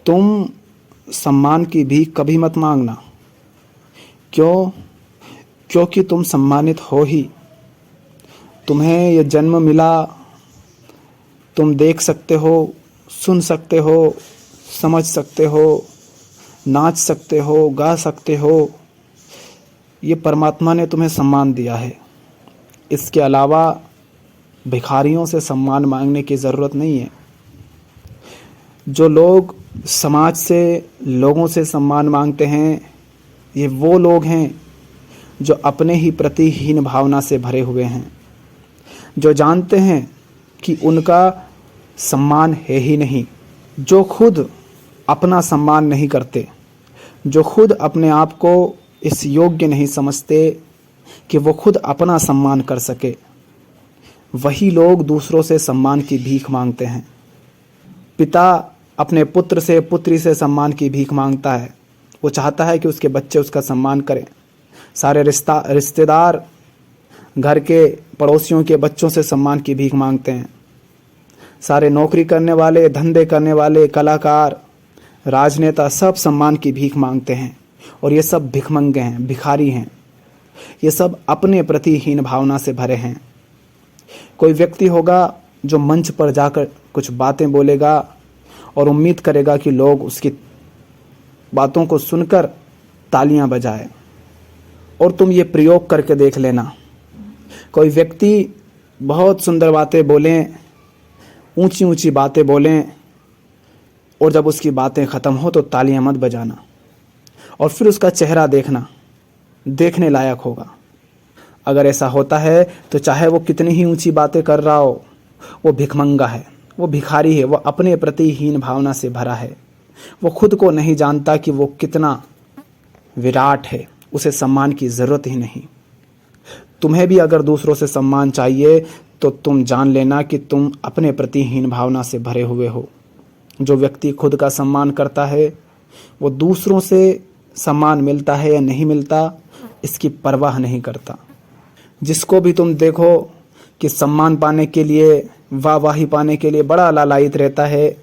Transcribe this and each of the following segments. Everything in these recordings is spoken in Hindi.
तुम सम्मान की भीख कभी मत मांगना। क्यों? क्योंकि तुम सम्मानित हो ही। तुम्हें यह जन्म मिला, तुम देख सकते हो, सुन सकते हो, समझ सकते हो, नाच सकते हो, गा सकते हो। ये परमात्मा ने तुम्हें सम्मान दिया है। इसके अलावा भिखारियों से सम्मान मांगने की ज़रूरत नहीं है। जो लोग समाज से, लोगों से सम्मान मांगते हैं, ये वो लोग हैं जो अपने ही प्रति हीन भावना से भरे हुए हैं, जो जानते हैं कि उनका सम्मान है ही नहीं, जो खुद अपना सम्मान नहीं करते, जो खुद अपने आप को इस योग्य नहीं समझते कि वो खुद अपना सम्मान कर सके। वही लोग दूसरों से सम्मान की भीख मांगते हैं। पिता अपने पुत्र से, पुत्री से सम्मान की भीख मांगता है। वो चाहता है कि उसके बच्चे उसका सम्मान करें। सारे रिश्तेदार घर के पड़ोसियों के बच्चों से सम्मान की भीख मांगते हैं। सारे नौकरी करने वाले, धंधे करने वाले, कलाकार, राजनेता सब सम्मान की भीख मांगते हैं। और ये सब भिखमंगे हैं, भिखारी हैं। ये सब अपने प्रति हीन भावना से भरे हैं। कोई व्यक्ति होगा जो मंच पर जाकर कुछ बातें बोलेगा और उम्मीद करेगा कि लोग उसकी बातों को सुनकर तालियां बजाएं। और तुम ये प्रयोग करके देख लेना। कोई व्यक्ति बहुत सुंदर बातें बोलें, ऊंची ऊंची बातें बोलें, और जब उसकी बातें ख़त्म हो तो तालियां मत बजाना। और फिर उसका चेहरा देखना, देखने लायक होगा। अगर ऐसा होता है तो चाहे वो कितनी ही ऊंची बातें कर रहा हो, वो भिखमंगा है, वो भिखारी है, वो अपने प्रति हीन भावना से भरा है। वो खुद को नहीं जानता कि वो कितना विराट है, उसे सम्मान की ज़रूरत ही नहीं। तुम्हें भी अगर दूसरों से सम्मान चाहिए तो तुम जान लेना कि तुम अपने प्रति हीन भावना से भरे हुए हो। जो व्यक्ति खुद का सम्मान करता है, वो दूसरों से सम्मान मिलता है या नहीं मिलता, इसकी परवाह नहीं करता। जिसको भी तुम देखो कि सम्मान पाने के लिए, वाहवाही पाने के लिए बड़ा लालायित रहता है,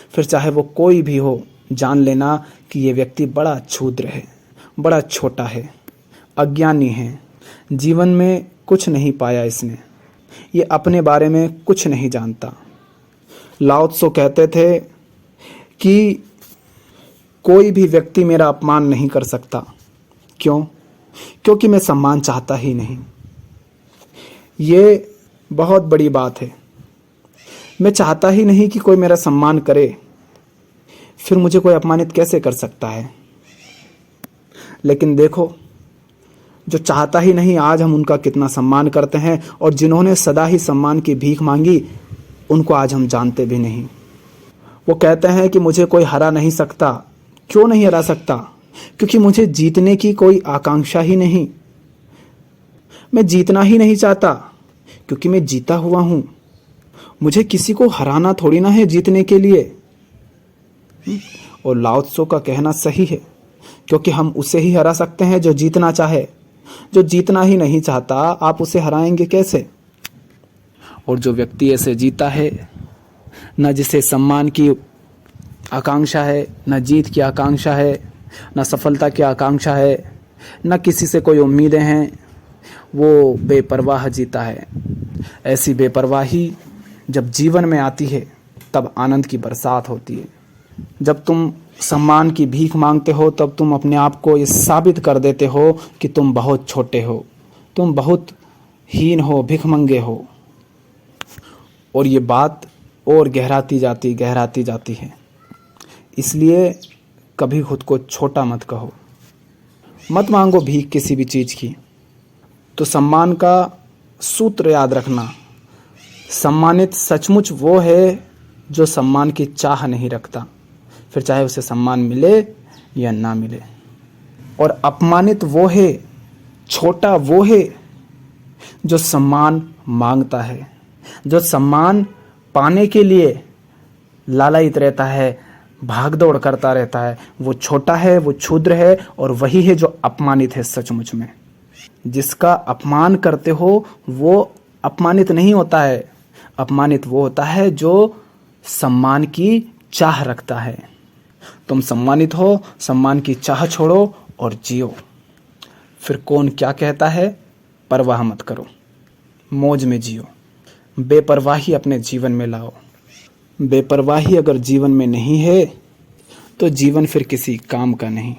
फिर चाहे वो कोई भी हो, जान लेना कि ये व्यक्ति बड़ा क्षुद्र है, बड़ा छोटा है, अज्ञानी है। जीवन में कुछ नहीं पाया इसने, ये अपने बारे में कुछ नहीं जानता। लाओ त्सो कहते थे कि कोई भी व्यक्ति मेरा अपमान नहीं कर सकता। क्यों? क्योंकि मैं सम्मान चाहता ही नहीं। ये बहुत बड़ी बात है। मैं चाहता ही नहीं कि कोई मेरा सम्मान करे, फिर मुझे कोई अपमानित कैसे कर सकता है? लेकिन देखो, जो चाहता ही नहीं, आज हम उनका कितना सम्मान करते हैं। और जिन्होंने सदा ही सम्मान की भीख मांगी, उनको आज हम जानते भी नहीं। वो कहते हैं कि मुझे कोई हरा नहीं सकता। क्यों नहीं हरा सकता? क्योंकि मुझे जीतने की कोई आकांक्षा ही नहीं। मैं जीतना ही नहीं चाहता, क्योंकि मैं जीता हुआ हूं। मुझे किसी को हराना थोड़ी ना है जीतने के लिए। और लाओ त्सो का कहना सही है, क्योंकि हम उसे ही हरा सकते हैं जो जीतना चाहे। जो जीतना ही नहीं चाहता, आप उसे हराएंगे कैसे? और जो व्यक्ति ऐसे जीता है, न जिसे सम्मान की आकांक्षा है, न जीत की आकांक्षा है, न सफलता की आकांक्षा है, न किसी से कोई उम्मीदें हैं, वो बेपरवाह जीता है। ऐसी बेपरवाही जब जीवन में आती है, तब आनंद की बरसात होती है। जब तुम सम्मान की भीख मांगते हो, तब तुम अपने आप को ये साबित कर देते हो कि तुम बहुत छोटे हो, तुम बहुत हीन हो, भिखमंगे हो। और ये बात और गहराती जाती है। इसलिए कभी खुद को छोटा मत कहो, मत मांगो भीख किसी भी चीज़ की। तो सम्मान का सूत्र याद रखना, सम्मानित सचमुच वो है जो सम्मान की चाह नहीं रखता, फिर चाहे उसे सम्मान मिले या ना मिले। और अपमानित वो है, छोटा वो है जो सम्मान मांगता है, जो सम्मान पाने के लिए लालायित रहता है, भागदौड़ करता रहता है। वो छोटा है, वो क्षुद्र है, और वही है जो अपमानित है सचमुच में। जिसका अपमान करते हो वो अपमानित नहीं होता है। अपमानित वो होता है जो सम्मान की चाह रखता है, तुम सम्मानित हो, सम्मान की चाह छोड़ो और जियो। फिर कौन क्या कहता है परवाह मत करो, मौज में जियो। बेपरवाही अपने जीवन में लाओ। बेपरवाही अगर जीवन में नहीं है तो जीवन फिर किसी काम का नहीं।